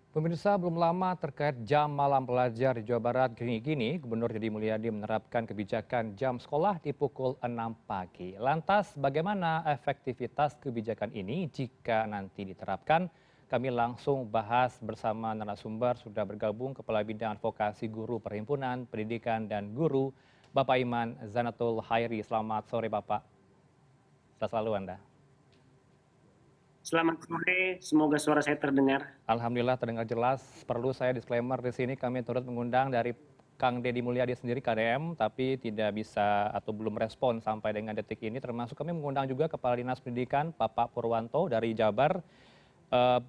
Pemirsa, belum lama terkait jam malam pelajar di Jawa Barat gini-gini, Gubernur Deddy Mulyadi menerapkan kebijakan jam sekolah di pukul 6 pagi. Lantas, bagaimana efektivitas kebijakan ini jika nanti diterapkan? Kami langsung bahas bersama narasumber sudah bergabung Kepala Bidang Advokasi Guru Perhimpunan Pendidikan dan Guru, Bapak Iman Zanatul Hairi. Selamat sore Bapak. Sehat selalu Anda. Selamat sore, semoga suara saya terdengar. Alhamdulillah terdengar jelas. Perlu saya disclaimer di sini kami turut mengundang dari Kang Deddy Mulyadi sendiri KDM, tapi tidak bisa atau belum respon sampai dengan detik ini. Termasuk kami mengundang juga Kepala Dinas Pendidikan Bapak Purwanto dari Jabar. Eh,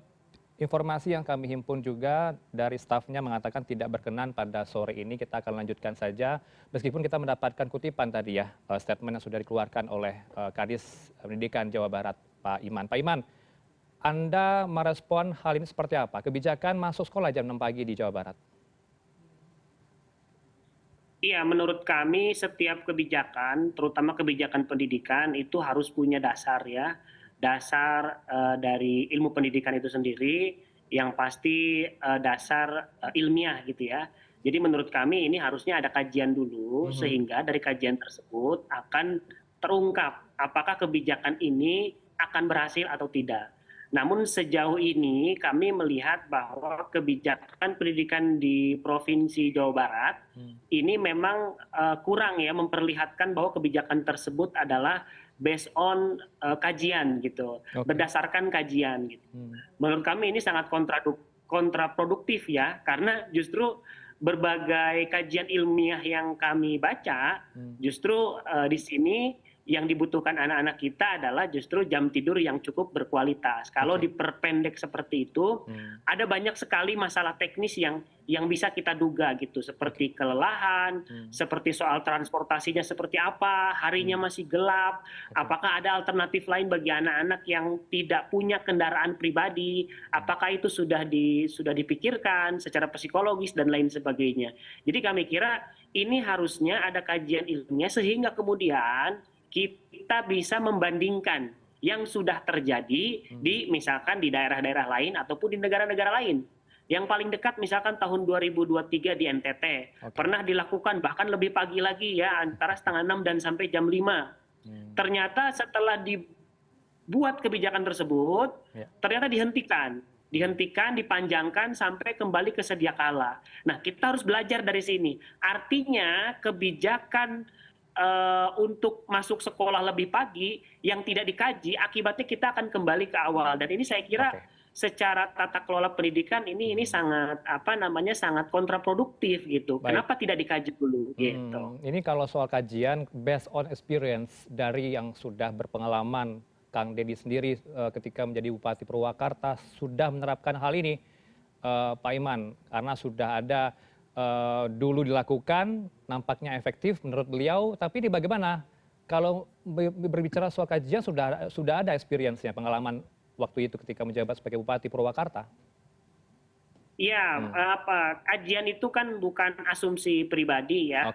Informasi yang kami himpun juga dari stafnya mengatakan tidak berkenan pada sore ini. Kita akan lanjutkan saja, meskipun kita mendapatkan kutipan tadi ya, statement yang sudah dikeluarkan oleh Kadis Pendidikan Jawa Barat, Pak Iman. Pak Iman, Anda merespon hal ini seperti apa? Kebijakan masuk sekolah jam 6 pagi di Jawa Barat. Iya, menurut kami setiap kebijakan, terutama kebijakan pendidikan itu harus punya dasar ya. Dasar dari ilmu pendidikan itu sendiri yang pasti dasar ilmiah gitu ya. Jadi menurut kami ini harusnya ada kajian dulu sehingga dari kajian tersebut akan terungkap apakah kebijakan ini akan berhasil atau tidak. Namun sejauh ini kami melihat bahwa kebijakan pendidikan di Provinsi Jawa Barat ini memang kurang ya memperlihatkan bahwa kebijakan tersebut adalah based on kajian gitu, berdasarkan kajian gitu. Menurut kami ini sangat kontraproduktif ya, karena justru berbagai kajian ilmiah yang kami baca, justru di sini yang dibutuhkan anak-anak kita adalah justru jam tidur yang cukup berkualitas. Kalau diperpendek seperti itu, ada banyak sekali masalah teknis yang bisa kita duga gitu, seperti kelelahan, seperti soal transportasinya seperti apa, harinya masih gelap, apakah ada alternatif lain bagi anak-anak yang tidak punya kendaraan pribadi, apakah itu sudah dipikirkan secara psikologis dan lain sebagainya. Jadi kami kira ini harusnya ada kajian ilmiah sehingga kemudian kita bisa membandingkan yang sudah terjadi di misalkan di daerah-daerah lain ataupun di negara-negara lain. Yang paling dekat misalkan tahun 2023 di NTT pernah dilakukan bahkan lebih pagi lagi ya, antara setengah 6 dan sampai jam 5. Ternyata setelah dibuat kebijakan tersebut ternyata dihentikan, dipanjangkan sampai kembali ke sedia kala. Nah, kita harus belajar dari sini. Artinya kebijakan untuk masuk sekolah lebih pagi yang tidak dikaji, akibatnya kita akan kembali ke awal. Dan ini saya kira secara tata kelola pendidikan ini sangat sangat kontraproduktif gitu. Kenapa tidak dikaji dulu gitu. Ini kalau soal kajian based on experience dari yang sudah berpengalaman, Kang Deddy sendiri ketika menjadi Bupati Purwakarta sudah menerapkan hal ini, Pak Iman, karena sudah ada dulu dilakukan, nampaknya efektif menurut beliau. Tapi ini bagaimana? Kalau berbicara soal kajian sudah ada experience-nya, pengalaman waktu itu ketika menjabat sebagai Bupati Purwakarta. Iya, kajian itu kan bukan asumsi pribadi ya.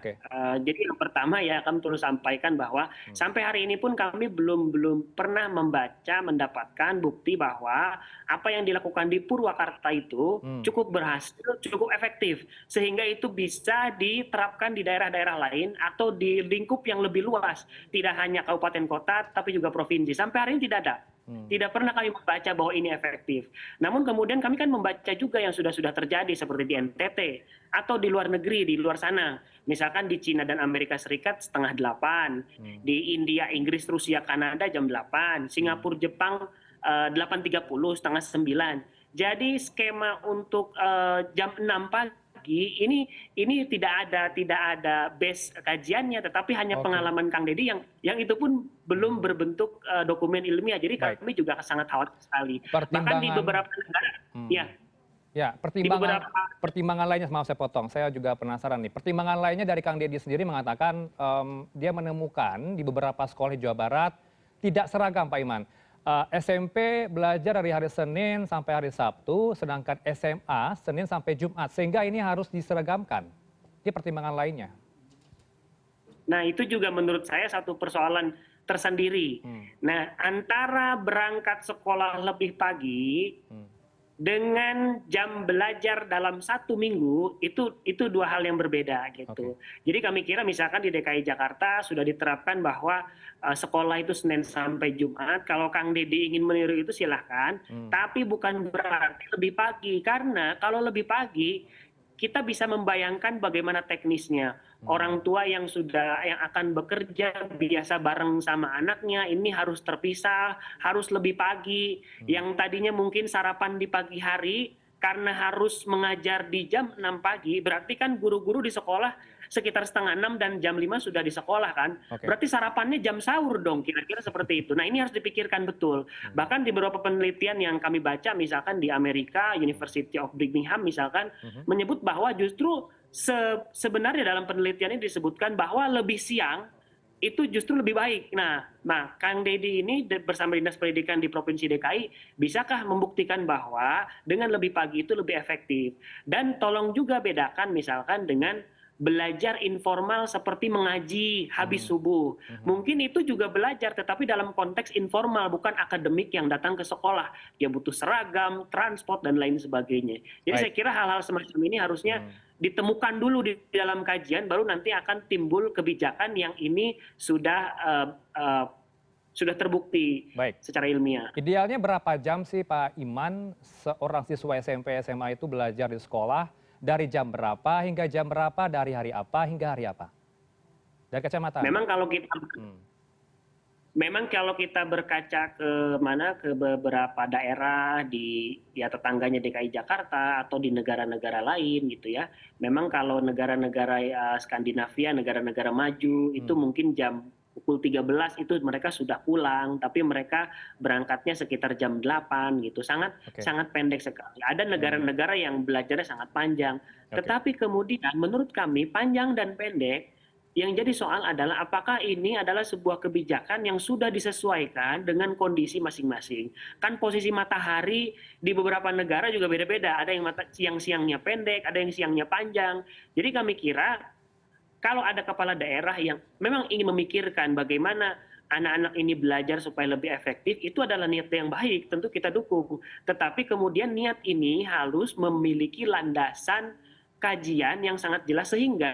Jadi yang pertama ya kami terus sampaikan bahwa sampai hari ini pun kami belum pernah mendapatkan bukti bahwa apa yang dilakukan di Purwakarta itu cukup berhasil, cukup efektif, sehingga itu bisa diterapkan di daerah-daerah lain atau di lingkup yang lebih luas, tidak hanya kabupaten kota tapi juga provinsi. Sampai hari ini tidak ada. Tidak pernah kami membaca bahwa ini efektif. Namun kemudian kami kan membaca juga yang sudah terjadi seperti di NTT atau di luar negeri, di luar sana. Misalkan di Cina dan Amerika Serikat setengah 8, di India, Inggris, Rusia, Kanada jam 8, Singapura, Jepang 8.30, setengah 9. Jadi skema untuk jam 6 pagi ini tidak ada base kajiannya, tetapi hanya pengalaman Kang Deddy yang itu pun belum berbentuk dokumen ilmiah. Jadi kami juga sangat khawatir sekali. Bahkan di beberapa negara, pertimbangan lainnya, maaf saya potong, saya juga penasaran nih. Pertimbangan lainnya dari Kang Deddy sendiri mengatakan dia menemukan di beberapa sekolah di Jawa Barat tidak seragam, Pak Iman. SMP belajar dari hari Senin sampai hari Sabtu, sedangkan SMA Senin sampai Jumat, sehingga ini harus diseragamkan. Ini pertimbangan lainnya. Nah, itu juga menurut saya satu persoalan tersendiri. Nah, antara berangkat sekolah lebih pagi dengan jam belajar dalam 1 minggu itu dua hal yang berbeda gitu. Jadi kami kira misalkan di DKI Jakarta sudah diterapkan bahwa sekolah itu Senin sampai Jumat. Kalau Kang Deddy ingin meniru itu silahkan, tapi bukan berarti lebih pagi karena kalau lebih pagi kita bisa membayangkan bagaimana teknisnya. Orang tua yang akan bekerja biasa bareng sama anaknya ini harus terpisah, harus lebih pagi. Yang tadinya mungkin sarapan di pagi hari karena harus mengajar di jam 6 pagi, berarti kan guru-guru di sekolah sekitar setengah 6 dan jam 5 sudah di sekolah kan. Berarti sarapannya jam sahur dong, kira-kira seperti itu. Nah ini harus dipikirkan betul. Bahkan di beberapa penelitian yang kami baca, misalkan di Amerika, University of Birmingham misalkan, menyebut bahwa justru sebenarnya dalam penelitian ini disebutkan bahwa lebih siang itu justru lebih baik. Nah, Kang Deddy ini bersama Dinas Pendidikan di Provinsi DKI, bisakah membuktikan bahwa dengan lebih pagi itu lebih efektif? Dan tolong juga bedakan misalkan dengan belajar informal seperti mengaji habis subuh. Mungkin itu juga belajar, tetapi dalam konteks informal, bukan akademik yang datang ke sekolah. Dia butuh seragam, transport, dan lain sebagainya. Jadi saya kira hal-hal semacam ini harusnya ditemukan dulu di dalam kajian, baru nanti akan timbul kebijakan yang ini sudah terbukti secara ilmiah. Idealnya berapa jam sih Pak Iman seorang siswa SMP SMA itu belajar di sekolah? Dari jam berapa hingga jam berapa, dari hari apa hingga hari apa? Dari kacamata. Memang kalau kita berkaca ke beberapa daerah di tetangganya DKI Jakarta atau di negara-negara lain gitu ya. Memang kalau negara-negara Skandinavia, negara-negara maju itu mungkin jam pukul 13 itu mereka sudah pulang, tapi mereka berangkatnya sekitar jam 8 gitu. Sangat pendek sekali. Ada negara-negara yang belajarnya sangat panjang. Tetapi kemudian menurut kami panjang dan pendek yang jadi soal adalah apakah ini adalah sebuah kebijakan yang sudah disesuaikan dengan kondisi masing-masing. Kan posisi matahari di beberapa negara juga beda-beda. Ada yang siang-siangnya pendek, ada yang siangnya panjang. Jadi kami kira kalau ada kepala daerah yang memang ingin memikirkan bagaimana anak-anak ini belajar supaya lebih efektif, itu adalah niat yang baik, tentu kita dukung. Tetapi kemudian niat ini harus memiliki landasan kajian yang sangat jelas sehingga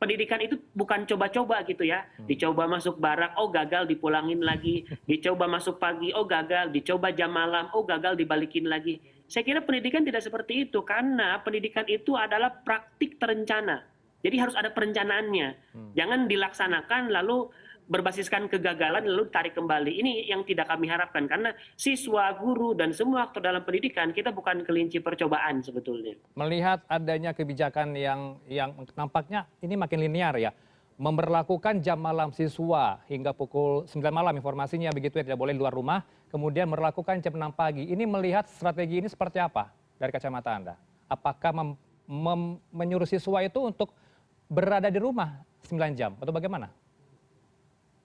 pendidikan itu bukan coba-coba gitu ya. Dicoba masuk barak, oh gagal dipulangin lagi. Dicoba masuk pagi, oh gagal. Dicoba jam malam, oh gagal dibalikin lagi. Saya kira pendidikan tidak seperti itu karena pendidikan itu adalah praktik terencana. Jadi harus ada perencanaannya. Jangan dilaksanakan lalu berbasiskan kegagalan lalu tarik kembali. Ini yang tidak kami harapkan karena siswa, guru, dan semua aktor dalam pendidikan kita bukan kelinci percobaan sebetulnya. Melihat adanya kebijakan yang nampaknya ini makin linear ya. Memberlakukan jam malam siswa hingga pukul 9 malam informasinya begitu ya, tidak boleh di luar rumah. Kemudian melakukan jam 6 pagi. Ini melihat strategi ini seperti apa dari kacamata Anda? Apakah menyuruh siswa itu untuk berada di rumah 9 jam atau bagaimana?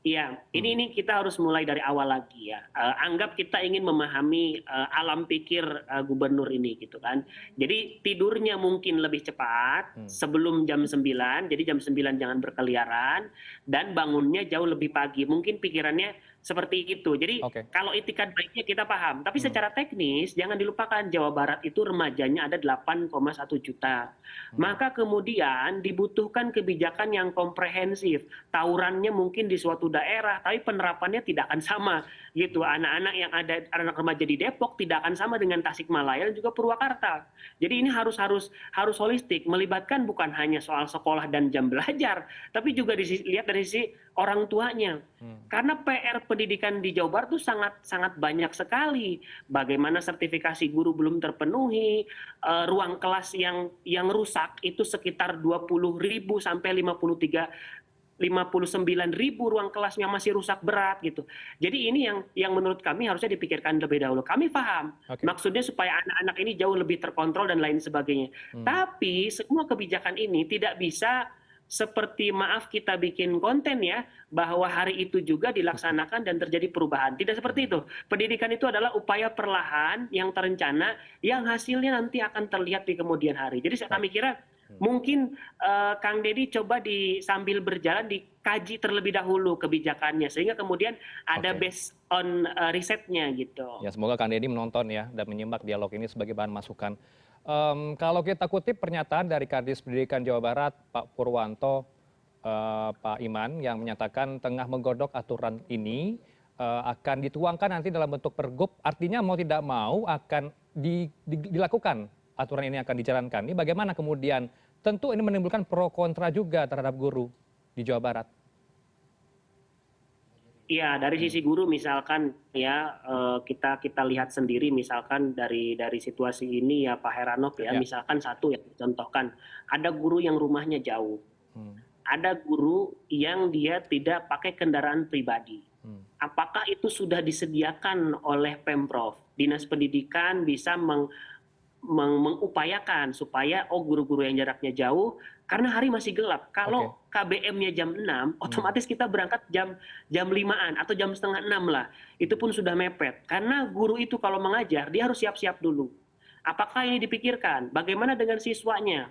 Iya, ini kita harus mulai dari awal lagi ya. Anggap kita ingin memahami alam pikir gubernur ini gitu kan. Jadi tidurnya mungkin lebih cepat sebelum jam 9, jadi jam 9 jangan berkeliaran dan bangunnya jauh lebih pagi. Mungkin pikirannya seperti itu. Jadi kalau itikat baiknya kita paham, tapi secara teknis jangan dilupakan Jawa Barat itu remajanya ada 8,1 juta. Maka kemudian dibutuhkan kebijakan yang komprehensif. Tawurannya mungkin di suatu daerah, tapi penerapannya tidak akan sama gitu. Anak-anak yang ada anak remaja di Depok tidak akan sama dengan Tasikmalaya dan juga Purwakarta. Jadi ini harus holistik, melibatkan bukan hanya soal sekolah dan jam belajar, tapi juga dilihat dari sisi orang tuanya. Karena PR pendidikan di Jawa Barat itu sangat banyak sekali. Bagaimana sertifikasi guru belum terpenuhi, ruang kelas yang rusak itu sekitar 20.000 sampai 59.000 ruang kelasnya masih rusak berat gitu. Jadi ini yang menurut kami harusnya dipikirkan lebih dahulu. Kami paham maksudnya supaya anak-anak ini jauh lebih terkontrol dan lain sebagainya. Tapi semua kebijakan ini tidak bisa seperti maaf kita bikin konten ya, bahwa hari itu juga dilaksanakan dan terjadi perubahan. Tidak seperti itu. Pendidikan itu adalah upaya perlahan yang terencana, yang hasilnya nanti akan terlihat di kemudian hari. Jadi kami kira Mungkin Kang Deddy coba sambil berjalan dikaji terlebih dahulu kebijakannya sehingga kemudian ada Oke. based on risetnya gitu. Ya, semoga Kang Deddy menonton ya dan menyimak dialog ini sebagai bahan masukan. Kalau kita kutip pernyataan dari Kadis Pendidikan Jawa Barat, Pak Purwanto, Pak Iman, yang menyatakan tengah menggodok aturan ini akan dituangkan nanti dalam bentuk pergub, artinya mau tidak mau akan dilakukan aturan ini akan dijalankan. Ini bagaimana kemudian? Tentu ini menimbulkan pro kontra juga terhadap guru di Jawa Barat. Iya, dari sisi guru misalkan ya kita lihat sendiri misalkan dari situasi ini ya Pak Heranov ya, Ya. misalkan satu ya contohkan ada guru yang rumahnya jauh, Hmm. ada guru yang dia tidak pakai kendaraan pribadi. Hmm. Apakah itu sudah disediakan oleh Pemprov? Dinas Pendidikan bisa mengupayakan supaya guru-guru yang jaraknya jauh karena hari masih gelap. Kalau KBM-nya jam 6, otomatis kita berangkat jam 5-an atau jam setengah 6 lah. Itu pun sudah mepet. Karena guru itu kalau mengajar dia harus siap-siap dulu. Apakah ini dipikirkan? Bagaimana dengan siswanya?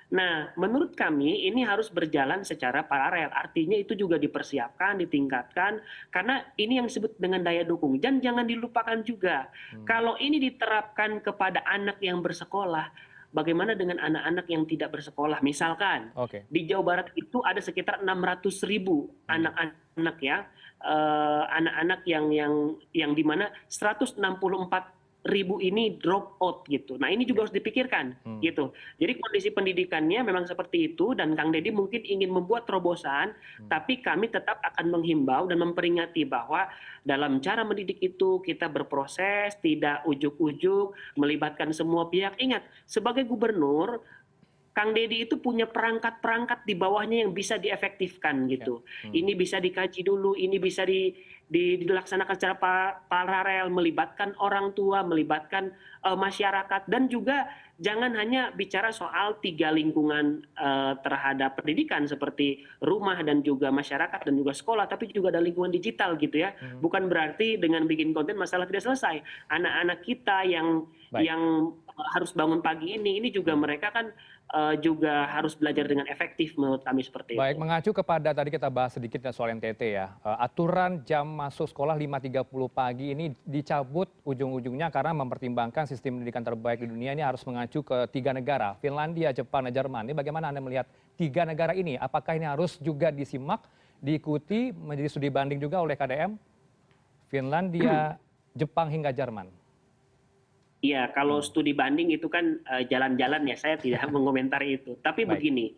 Nah, menurut kami ini harus berjalan secara paralel. Artinya itu juga dipersiapkan, ditingkatkan, karena ini yang disebut dengan daya dukung. Dan jangan dilupakan juga, kalau ini diterapkan kepada anak yang bersekolah, bagaimana dengan anak-anak yang tidak bersekolah? Misalkan, Oke. di Jawa Barat itu ada sekitar 600.000 anak-anak ya, anak-anak yang di mana 164.000 ini drop out gitu. Nah ini juga harus dipikirkan gitu. Jadi kondisi pendidikannya memang seperti itu dan Kang Deddy mungkin ingin membuat terobosan, tapi kami tetap akan menghimbau dan memperingati bahwa dalam cara mendidik itu kita berproses, tidak ujuk-ujuk, melibatkan semua pihak. Ingat, sebagai gubernur, Kang Deddy itu punya perangkat-perangkat di bawahnya yang bisa diefektifkan gitu. Ini bisa dikaji dulu, ini bisa dilaksanakan secara paralel, melibatkan orang tua, melibatkan masyarakat, dan juga jangan hanya bicara soal 3 lingkungan terhadap pendidikan seperti rumah dan juga masyarakat dan juga sekolah, tapi juga ada lingkungan digital gitu ya. Bukan berarti dengan bikin konten masalah tidak selesai. Anak-anak kita yang harus bangun pagi ini juga mereka kan juga harus belajar dengan efektif menurut kami seperti itu. Baik, mengacu kepada tadi kita bahas sedikit soal NTT ya. Aturan jam masuk sekolah 5.30 pagi ini dicabut ujung-ujungnya karena mempertimbangkan sistem pendidikan terbaik di dunia ini harus mengacu ke 3 negara, Finlandia, Jepang, dan Jerman. Ini bagaimana Anda melihat 3 negara ini? Apakah ini harus juga disimak, diikuti, menjadi studi banding juga oleh KDM? Finlandia, Jepang, hingga Jerman. Iya, kalau studi banding itu kan jalan-jalan ya, saya tidak mengomentari itu. Tapi Baik. begini,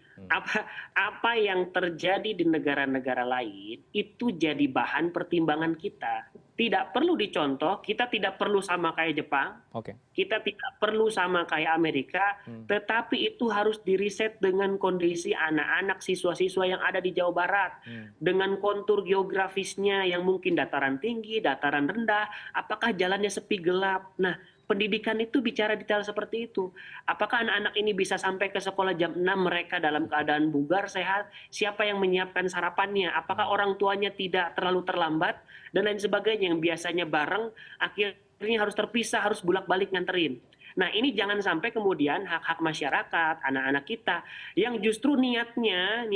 apa yang terjadi di negara-negara lain itu jadi bahan pertimbangan kita. Tidak perlu dicontoh, kita tidak perlu sama kayak Jepang, Oke. kita tidak perlu sama kayak Amerika, tetapi itu harus diriset dengan kondisi anak-anak siswa-siswa yang ada di Jawa Barat, dengan kontur geografisnya yang mungkin dataran tinggi, dataran rendah, apakah jalannya sepi gelap. Nah, pendidikan itu bicara detail seperti itu. Apakah anak-anak ini bisa sampai ke sekolah jam 6 mereka dalam keadaan bugar, sehat? Siapa yang menyiapkan sarapannya? Apakah orang tuanya tidak terlalu terlambat? Dan lain sebagainya yang biasanya bareng, akhirnya harus terpisah, harus bolak-balik nganterin. Nah ini jangan sampai kemudian hak-hak masyarakat, anak-anak kita, yang justru niatnya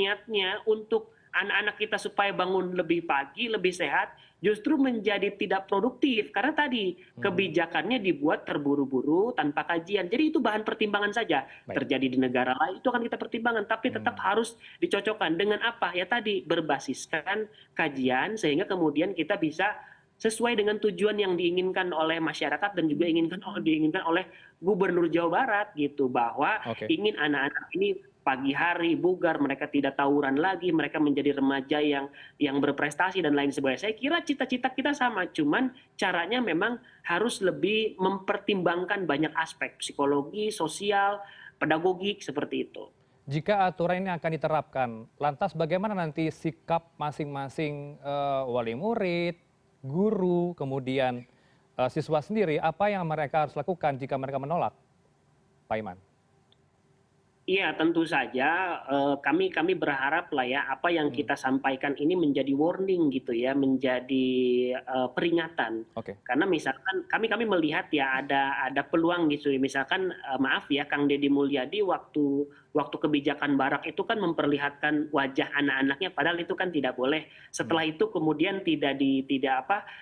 untuk anak-anak kita supaya bangun lebih pagi, lebih sehat, justru menjadi tidak produktif karena tadi kebijakannya dibuat terburu-buru tanpa kajian. Jadi itu bahan pertimbangan saja. Baik. Terjadi di negara lain itu akan kita pertimbangkan, tapi tetap harus dicocokkan dengan apa? Ya tadi berbasiskan kajian sehingga kemudian kita bisa sesuai dengan tujuan yang diinginkan oleh masyarakat dan juga diinginkan oleh Gubernur Jawa Barat gitu, bahwa ingin anak-anak ini pagi hari bugar, mereka tidak tawuran lagi, mereka menjadi remaja yang berprestasi dan lain sebagainya. Saya kira cita-cita kita sama, cuman caranya memang harus lebih mempertimbangkan banyak aspek psikologi, sosial, pedagogik seperti itu. Jika aturan ini akan diterapkan, lantas bagaimana nanti sikap masing-masing wali murid, guru, kemudian siswa sendiri, apa yang mereka harus lakukan jika mereka menolak, Pak Iman? Iya, tentu saja, kami berharap lah ya, apa yang Hmm, kita sampaikan ini menjadi warning gitu ya, menjadi, peringatan. oke. Karena misalkan kami melihat ya ada peluang gitu ya, misalkan, maaf ya Kang Deddy Mulyadi waktu waktu kebijakan Barak itu kan memperlihatkan wajah anak-anaknya, padahal itu kan tidak boleh. Hmm, Setelah itu kemudian tidak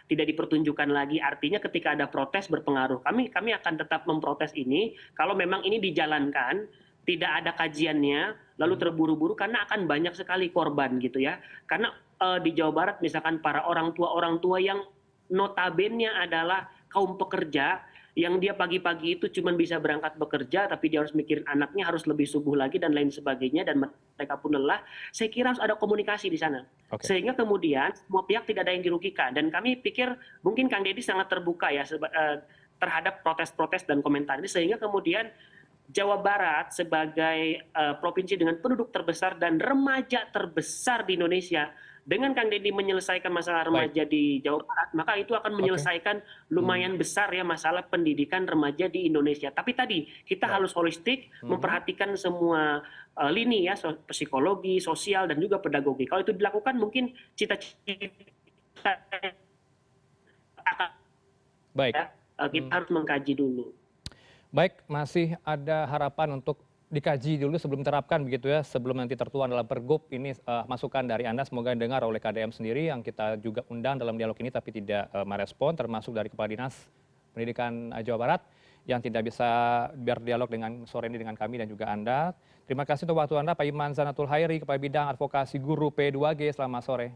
dipertunjukkan lagi, artinya ketika ada protes berpengaruh. Kami akan tetap memprotes ini, kalau memang ini dijalankan tidak ada kajiannya, lalu hmm, terburu-buru karena akan banyak sekali korban gitu ya. Karena di Jawa Barat misalkan para orang tua yang notabene adalah kaum pekerja yang dia pagi-pagi itu cuma bisa berangkat bekerja tapi dia harus mikirin anaknya harus lebih subuh lagi dan lain sebagainya dan mereka pun lelah. Saya kira harus ada komunikasi di sana. oke. Sehingga kemudian semua pihak tidak ada yang dirugikan dan kami pikir mungkin Kang Deddy sangat terbuka ya terhadap protes-protes dan komentar ini sehingga kemudian Jawa Barat sebagai provinsi dengan penduduk terbesar dan remaja terbesar di Indonesia, dengan Kang Deddy menyelesaikan masalah Baik, remaja di Jawa Barat, maka itu akan oke. menyelesaikan Hmm, lumayan besar ya masalah pendidikan remaja di Indonesia. Tapi tadi kita baik. harus holistik, Mhm. memperhatikan semua lini ya, psikologi, sosial dan juga pedagogi. Kalau itu dilakukan mungkin cita-cita akan Baik. ya, kita Hmm. harus mengkaji dulu. Baik, masih ada harapan untuk dikaji dulu sebelum diterapkan begitu ya, sebelum nanti tertuang dalam Pergub ini masukan dari Anda semoga didengar oleh KDM sendiri yang kita juga undang dalam dialog ini tapi tidak merespon termasuk dari Kepala Dinas Pendidikan Jawa Barat yang tidak bisa berdialog dengan sore ini dengan kami dan juga Anda. Terima kasih untuk waktu Anda Pak Iman Zanatul Hairi Kepala Bidang Advokasi Guru P2G. Selamat sore.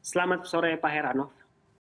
Selamat sore Pak Heranov.